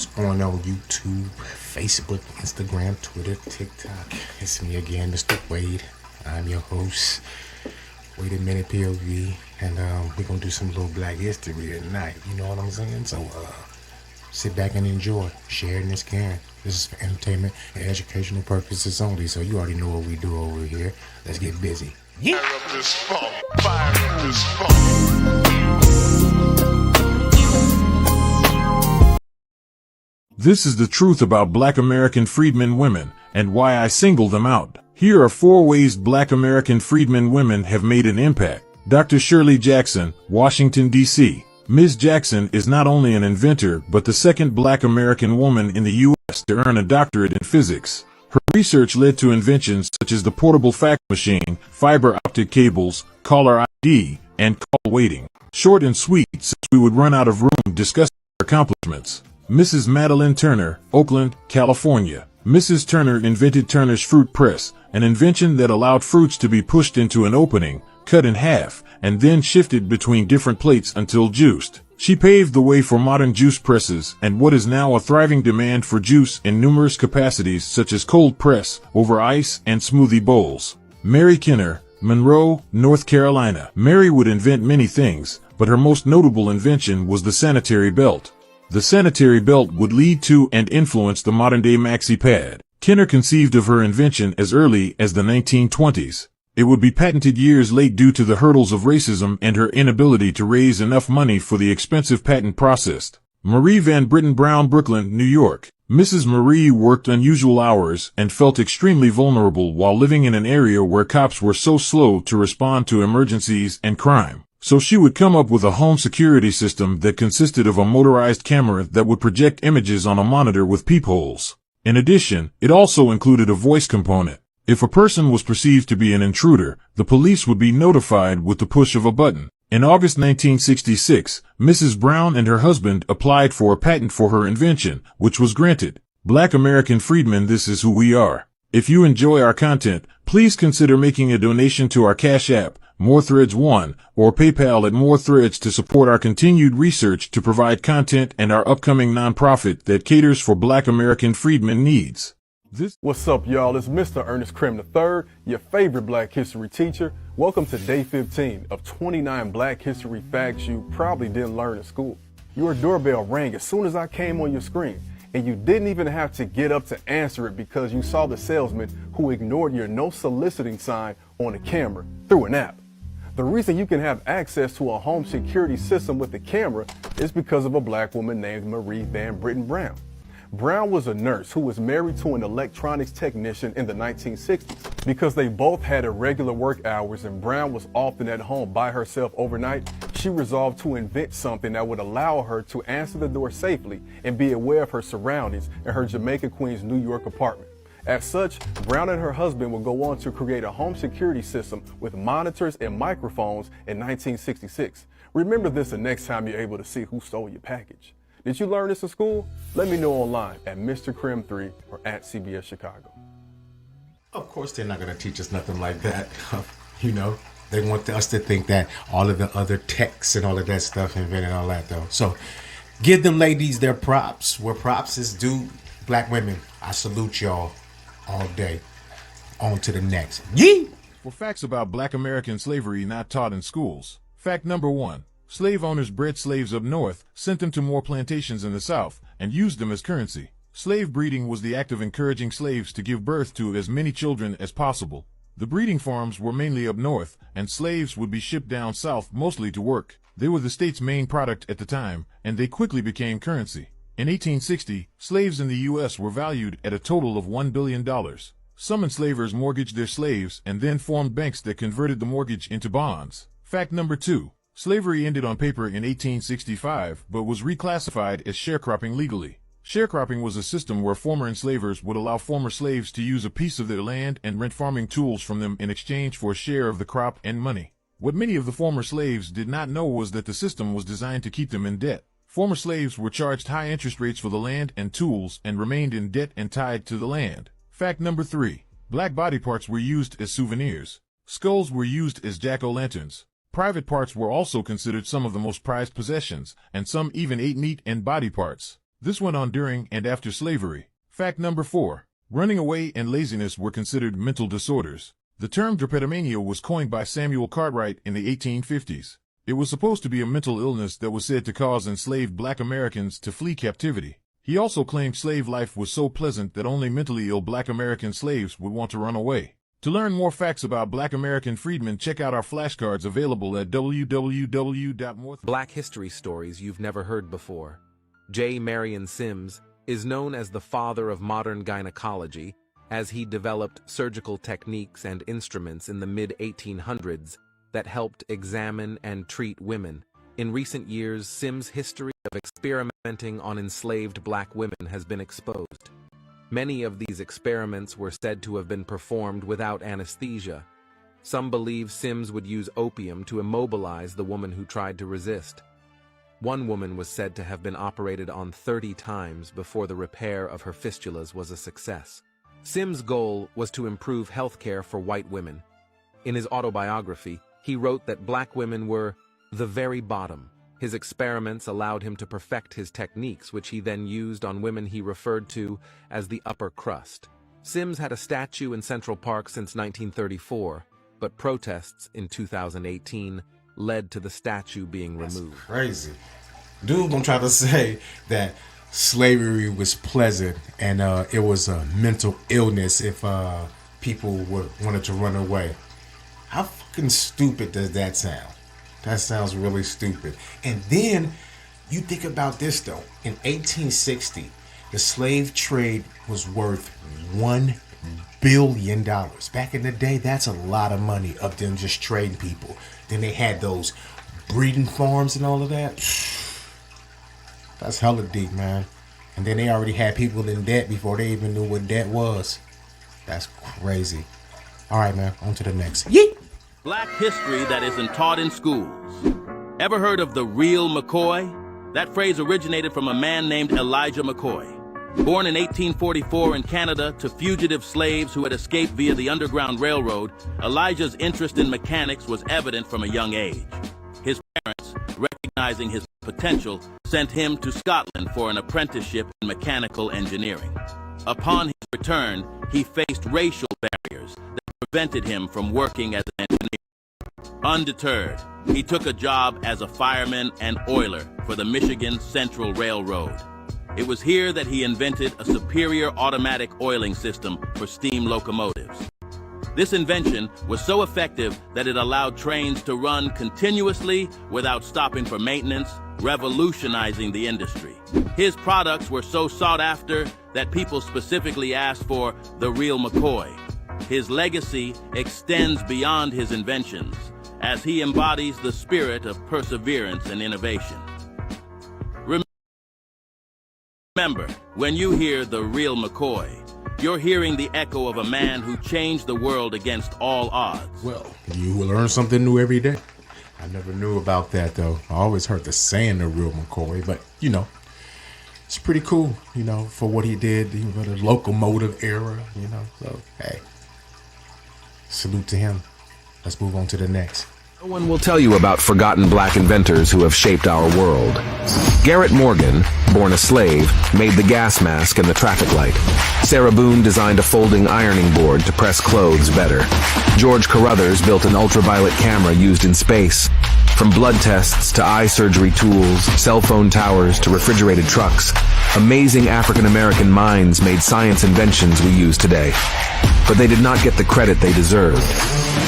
What's going on YouTube, Facebook, Instagram, Twitter, TikTok? It's me again, Mr. Wade. I'm your host, Wait a Minute POV, and we're gonna do some little Black history tonight. You know what I'm saying? So sit back and enjoy. Sharing this can. This is for entertainment and educational purposes only. So you already know what we do over here. Let's get busy. Yeah. Fire up this funk. Fire up this funk. This is the truth about Black American freedmen women, and why I single them out. Here are 4 ways Black American freedmen women have made an impact. Dr. Shirley Jackson, Washington, D.C. Ms. Jackson is not only an inventor, but the second Black American woman in the U.S. to earn a doctorate in physics. Her research led to inventions such as the portable fax machine, fiber optic cables, caller ID, and call waiting. Short and sweet, since we would run out of room discussing her accomplishments. Mrs. Madeline Turner, Oakland, California. Mrs. Turner invented Turner's Fruit Press, an invention that allowed fruits to be pushed into an opening, cut in half, and then shifted between different plates until juiced. She paved the way for modern juice presses and what is now a thriving demand for juice in numerous capacities such as cold press, over ice, and smoothie bowls. Mary Kenner, Monroe, North Carolina. Mary would invent many things, but her most notable invention was the sanitary belt. The sanitary belt would lead to and influence the modern-day maxi pad. Kenner conceived of her invention as early as the 1920s. It would be patented years late due to the hurdles of racism and her inability to raise enough money for the expensive patent process. Marie Van Britten Brown, Brooklyn, New York. Mrs. Marie worked unusual hours and felt extremely vulnerable while living in an area where cops were so slow to respond to emergencies and crime. So she would come up with a home security system that consisted of a motorized camera that would project images on a monitor with peepholes. In addition, it also included a voice component. If a person was perceived to be an intruder, the police would be notified with the push of a button. In August 1966, Mrs. Brown and her husband applied for a patent for her invention, which was granted. Black American freedmen, this is who we are. If you enjoy our content, please consider making a donation to our Cash App, MoreThreads1, or PayPal at MoreThreads to support our continued research to provide content and our upcoming nonprofit that caters for Black American freedmen needs. What's up, y'all? It's Mr. Ernest Krim III, your favorite Black History teacher. Welcome to day 15 of 29 Black History facts you probably didn't learn in school. Your doorbell rang as soon as I came on your screen, and you didn't even have to get up to answer it because you saw the salesman who ignored your no soliciting sign on the camera through an app. The reason you can have access to a home security system with a camera is because of a Black woman named Marie Van Britten Brown. Brown was a nurse who was married to an electronics technician in the 1960s. Because they both had irregular work hours and Brown was often at home by herself overnight, she resolved to invent something that would allow her to answer the door safely and be aware of her surroundings in her Jamaica, Queens, New York apartment. As such, Brown and her husband would go on to create a home security system with monitors and microphones in 1966. Remember this the next time you're able to see who stole your package. Did you learn this in school? Let me know online at Mr. Krim3 or at CBS Chicago. Of course, they're not going to teach us nothing like that. You know, they want us to think that all of the other techs and all of that stuff invented all that, though. So give them ladies their props. Where props is due, Black women. I salute y'all all day. On to the next. Yee! For facts about Black American slavery not taught in schools. Fact number 1. Slave owners bred slaves up north, sent them to more plantations in the south, and used them as currency. Slave breeding was the act of encouraging slaves to give birth to as many children as possible. The breeding farms were mainly up north, and slaves would be shipped down south mostly to work. They were the state's main product at the time, and they quickly became currency. In 1860, slaves in the U.S. were valued at a total of $1 billion. Some enslavers mortgaged their slaves and then formed banks that converted the mortgage into bonds. Fact number 2. Slavery ended on paper in 1865, but was reclassified as sharecropping legally. Sharecropping was a system where former enslavers would allow former slaves to use a piece of their land and rent farming tools from them in exchange for a share of the crop and money. What many of the former slaves did not know was that the system was designed to keep them in debt. Former slaves were charged high interest rates for the land and tools and remained in debt and tied to the land. Fact number 3. Black body parts were used as souvenirs. Skulls were used as jack-o'-lanterns. Private parts were also considered some of the most prized possessions, and some even ate meat and body parts. This went on during and after slavery. Fact number 4. Running away and laziness were considered mental disorders. The term drapetomania was coined by Samuel Cartwright in the 1850s. It was supposed to be a mental illness that was said to cause enslaved black Americans to flee captivity. He also claimed slave life was so pleasant that only mentally ill black American slaves would want to run away. To learn more facts about black American freedmen, check out our flashcards available at www.more. Black history stories you've never heard before. J. Marion Sims is known as the father of modern gynecology, as he developed surgical techniques and instruments in the mid-1800s that helped examine and treat women. In recent years, Sims' history of experimenting on enslaved black women has been exposed. Many of these experiments were said to have been performed without anesthesia. Some believe Sims would use opium to immobilize the woman who tried to resist. One woman was said to have been operated on 30 times before the repair of her fistulas was a success. Sims' goal was to improve health care for white women. In his autobiography, he wrote that black women were the very bottom. His experiments allowed him to perfect his techniques, which he then used on women he referred to as the upper crust. Sims had a statue in Central Park since 1934, but protests in 2018 led to the statue being removed. That's crazy. Dude gonna try to say that slavery was pleasant and it was a mental illness if people wanted to run away. How fucking stupid does that sound? That sounds really stupid. And then you think about this though. In 1860, the slave trade was worth $1 billion. Back in the day, that's a lot of money of them just trading people. Then they had those breeding farms and all of that. That's hella deep, man. And then they already had people in debt before they even knew what debt was. That's crazy. All right, man, on to the next. Yeet! Black history that isn't taught in schools. Ever heard of the real McCoy? That phrase originated from a man named Elijah McCoy. Born in 1844 in Canada to fugitive slaves who had escaped via the Underground Railroad, Elijah's interest in mechanics was evident from a young age. His parents, recognizing his potential, sent him to Scotland for an apprenticeship in mechanical engineering. Upon his return, he faced racial barriers that prevented him from working as an engineer. Undeterred, he took a job as a fireman and oiler for the Michigan Central Railroad. It was here that he invented a superior automatic oiling system for steam locomotives. This invention was so effective that it allowed trains to run continuously without stopping for maintenance, revolutionizing the industry. His products were so sought after that people specifically asked for the real McCoy. His legacy extends beyond his inventions, as he embodies the spirit of perseverance and innovation. Remember, when you hear the real McCoy, you're hearing the echo of a man who changed the world against all odds. Well, you will learn something new every day. I never knew about that, though. I always heard the saying the real McCoy, but, you know, it's pretty cool, you know, for what he did, for the locomotive era, you know. So, hey, salute to him. Let's move on to the next. No one will tell you about forgotten black inventors who have shaped our world. Garrett Morgan, born a slave, made the gas mask and the traffic light. Sarah Boone designed a folding ironing board to press clothes better. George Carruthers built an ultraviolet camera used in space. From blood tests to eye surgery tools, cell phone towers to refrigerated trucks, amazing African-American minds made science inventions we use today. But they did not get the credit they deserved.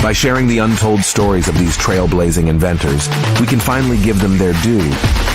By sharing the untold stories of these trailblazing inventors, we can finally give them their due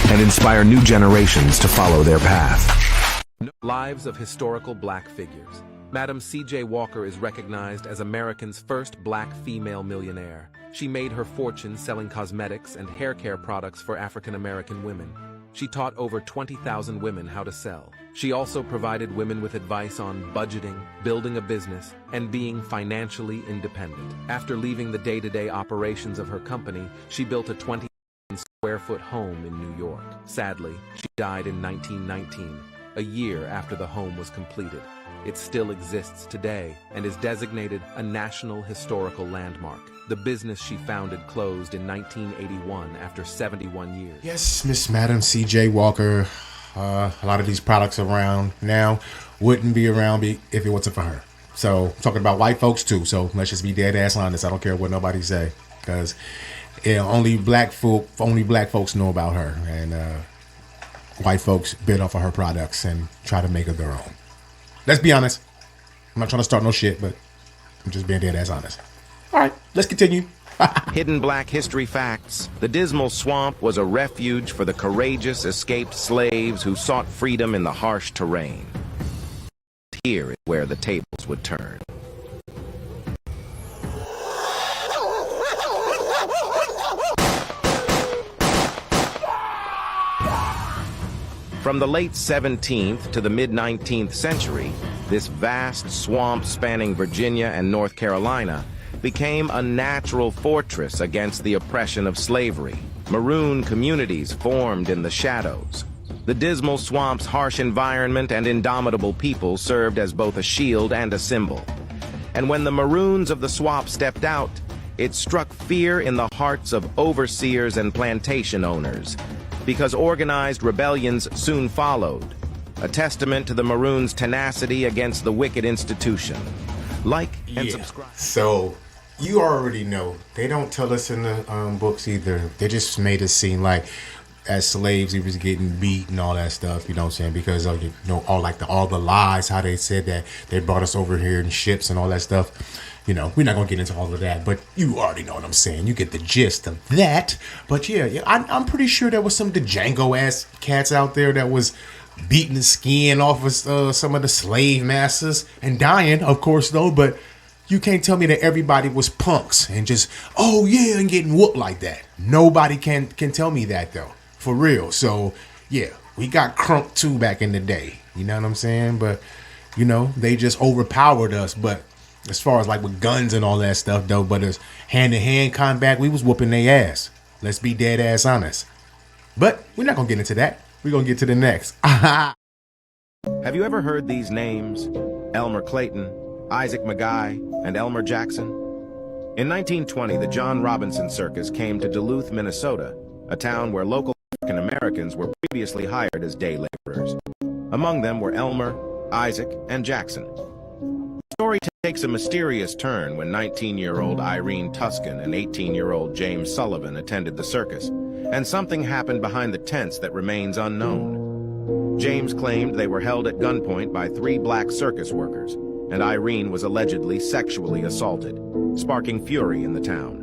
and inspire new generations to follow their path. Lives of historical black figures. Madam C.J. Walker is recognized as America's first black female millionaire. She made her fortune selling cosmetics and hair care products for African-American women. She taught over 20,000 women how to sell. She also provided women with advice on budgeting, building a business, and being financially independent. After leaving the day-to-day operations of her company, she built a 20-square-foot home in New York. Sadly, she died in 1919, a year after the home was completed. It still exists today and is designated a National Historical Landmark. The business she founded closed in 1981 after 71 years. Yes, Miss Madam C.J. Walker. a lot of these products around now wouldn't be around if it wasn't for her. So I'm talking about white folks too. So let's just be dead ass honest. I don't care what nobody say, because only black folks know about her, and white folks bid off of her products and try to make it their own. Let's be honest. I'm not trying to start no shit, but I'm just being dead ass honest. All right, let's continue. Hidden Black History Facts. The Dismal Swamp was a refuge for the courageous escaped slaves who sought freedom in the harsh terrain. Here is where the tables would turn. From the late 17th to the mid-19th century, this vast swamp spanning Virginia and North Carolina became a natural fortress against the oppression of slavery. Maroon communities formed in the shadows. The Dismal Swamp's harsh environment and indomitable people served as both a shield and a symbol. And when the Maroons of the swamp stepped out, it struck fear in the hearts of overseers and plantation owners, because organized rebellions soon followed, a testament to the Maroons' tenacity against the wicked institution. Like and subscribe. So you already know. They don't tell us in the books either. They just made it seem like as slaves, he was getting beat and all that stuff, you know what I'm saying? Because of, you know, all the lies, how they said that they brought us over here in ships and all that stuff. You know, we're not going to get into all of that, but you already know what I'm saying. You get the gist of that. But yeah, I'm pretty sure there was some Django-ass cats out there that was beating the skin off of some of the slave masters and dying, of course, though. But you can't tell me that everybody was punks and just, oh, yeah, and getting whooped like that. Nobody can tell me that, though. For real. So, yeah, we got crunk too back in the day. You know what I'm saying? But, you know, they just overpowered us. But as far as like with guns and all that stuff, though, but as hand-to-hand combat, we was whooping their ass. Let's be dead ass honest. But we're not going to get into that. We're going to get to the next. Have you ever heard these names? Elmer Clayton, Isaac McGuy, and Elmer Jackson? In 1920, the John Robinson Circus came to Duluth, Minnesota, a town where local African Americans were previously hired as day laborers. Among them were Elmer, Isaac, and Jackson. The story takes a mysterious turn when 19-year-old Irene Tuscan and 18-year-old James Sullivan attended the circus, and something happened behind the tents that remains unknown. James claimed they were held at gunpoint by 3 black circus workers, and Irene was allegedly sexually assaulted, sparking fury in the town.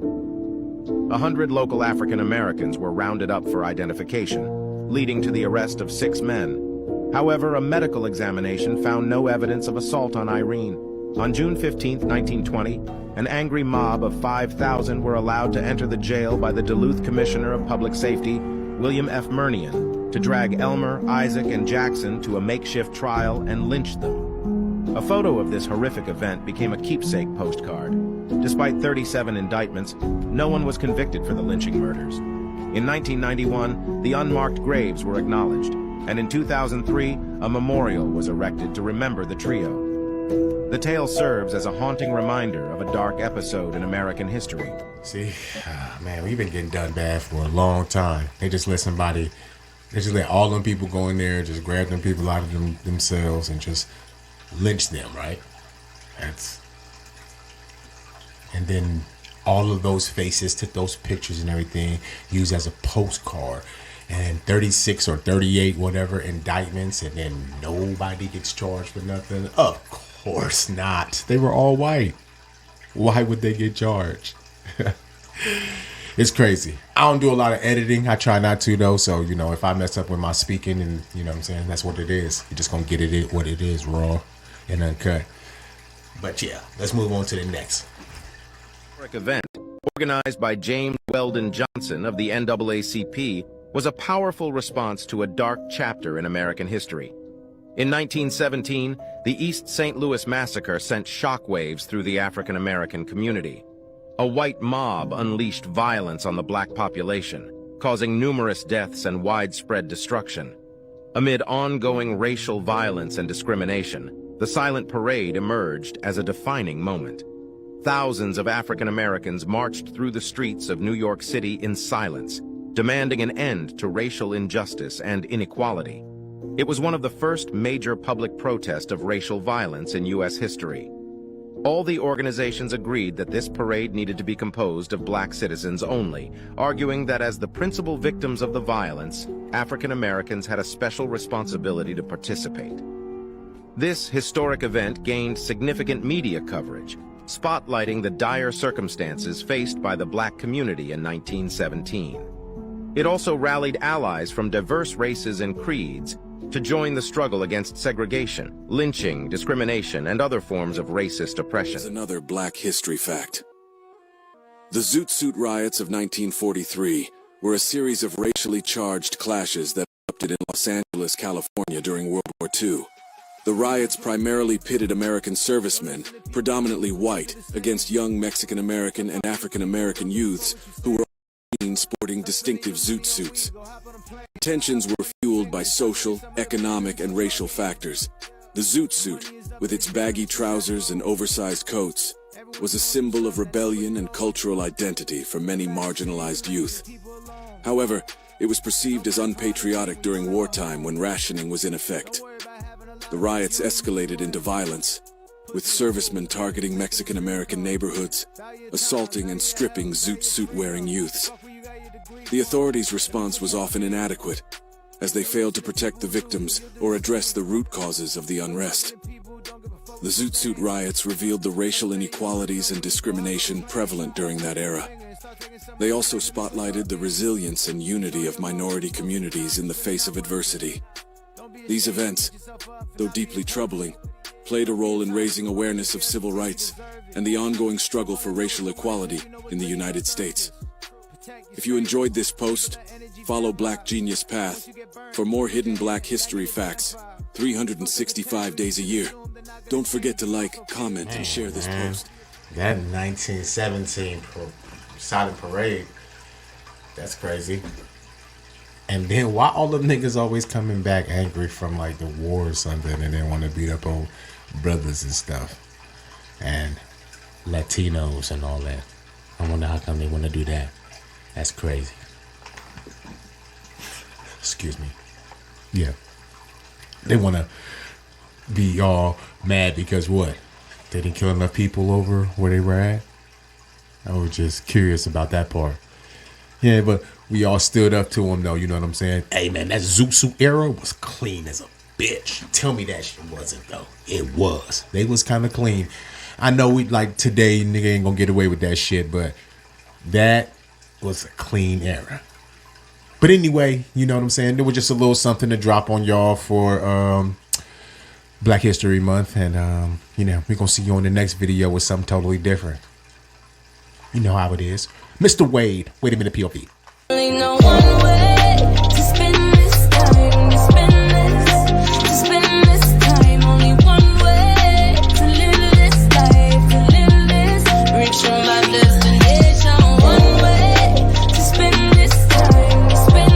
100 local African Americans were rounded up for identification, leading to the arrest of 6 men. However, a medical examination found no evidence of assault on Irene. On June 15, 1920, an angry mob of 5,000 were allowed to enter the jail by the Duluth Commissioner of Public Safety, William F. Murnian, to drag Elmer, Isaac, and Jackson to a makeshift trial and lynch them. A photo of this horrific event became a keepsake postcard. Despite 37 indictments, no one was convicted for the lynching murders. In 1991, the unmarked graves were acknowledged, and in 2003, a memorial was erected to remember the trio. The tale serves as a haunting reminder of a dark episode in American history. See, man, we've been getting done bad for a long time. They just let all them people go in there, just grab them people out of themselves and just lynch them, right? And then all of those faces, took those pictures and everything, used as a postcard, and 36 or 38 whatever indictments, and then nobody gets charged for nothing. Of course not. They were all white. Why would they get charged? It's crazy. I don't do a lot of editing. I try not to, though. So, you know, if I mess up with my speaking, and you know what I'm saying, that's what it is. You're just going to get it what it is, raw and uncut. But yeah, let's move on to the next event, organized by James Weldon Johnson of the NAACP, was a powerful response to a dark chapter in American history. In 1917, the East St. Louis Massacre sent shockwaves through the African American community. A white mob unleashed violence on the black population, causing numerous deaths and widespread destruction. Amid ongoing racial violence and discrimination, the silent parade emerged as a defining moment. Thousands of African Americans marched through the streets of New York City in silence, demanding an end to racial injustice and inequality. It was one of the first major public protests of racial violence in U.S. history. All the organizations agreed that this parade needed to be composed of black citizens only, arguing that as the principal victims of the violence, African Americans had a special responsibility to participate. This historic event gained significant media coverage, spotlighting the dire circumstances faced by the black community in 1917. It also rallied allies from diverse races and creeds to join the struggle against segregation, lynching, discrimination, and other forms of racist oppression. Here's another black history fact. The Zoot riots of 1943 were a series of racially charged clashes that erupted in Los Angeles, California during World War II. The riots primarily pitted American servicemen, predominantly white, against young Mexican-American and African-American youths who were all sporting distinctive Zoot suits. Tensions were fueled by social, economic, and racial factors. The Zoot suit, with its baggy trousers and oversized coats, was a symbol of rebellion and cultural identity for many marginalized youth. However, it was perceived as unpatriotic during wartime when rationing was in effect. The riots escalated into violence, with servicemen targeting Mexican-American neighborhoods, assaulting and stripping Zoot suit-wearing youths. The authorities' response was often inadequate, as they failed to protect the victims or address the root causes of the unrest. The Zoot Suit riots revealed the racial inequalities and discrimination prevalent during that era. They also spotlighted the resilience and unity of minority communities in the face of adversity. These events, though deeply troubling, played a role in raising awareness of civil rights and the ongoing struggle for racial equality in the United States. If you enjoyed this post, follow Black Genius Path for more hidden black history facts 365 days a year. Don't forget to like, comment, and share this post. That 1917 silent parade, that's crazy. And then why all them niggas always coming back angry from like the war or something and they want to beat up on brothers and stuff and Latinos and all that? I wonder how come they want to do that. That's crazy. Excuse me. Yeah. They want to be all mad because what? They didn't kill enough people over where they were at? I was just curious about that part. Yeah, but we all stood up to them though, you know what I'm saying? Hey man, that Zoot Suit era was clean as a bitch. Tell me that shit wasn't though. It was. They was kind of clean. I know we like today nigga ain't gonna get away with that shit, but that was a clean era. But anyway, you know what I'm saying? There was just a little something to drop on y'all for Black History Month. And, you know, we're going to see you on the next video with something totally different. You know how it is. Mr. Wade. Wait a minute, POV. Only know one way.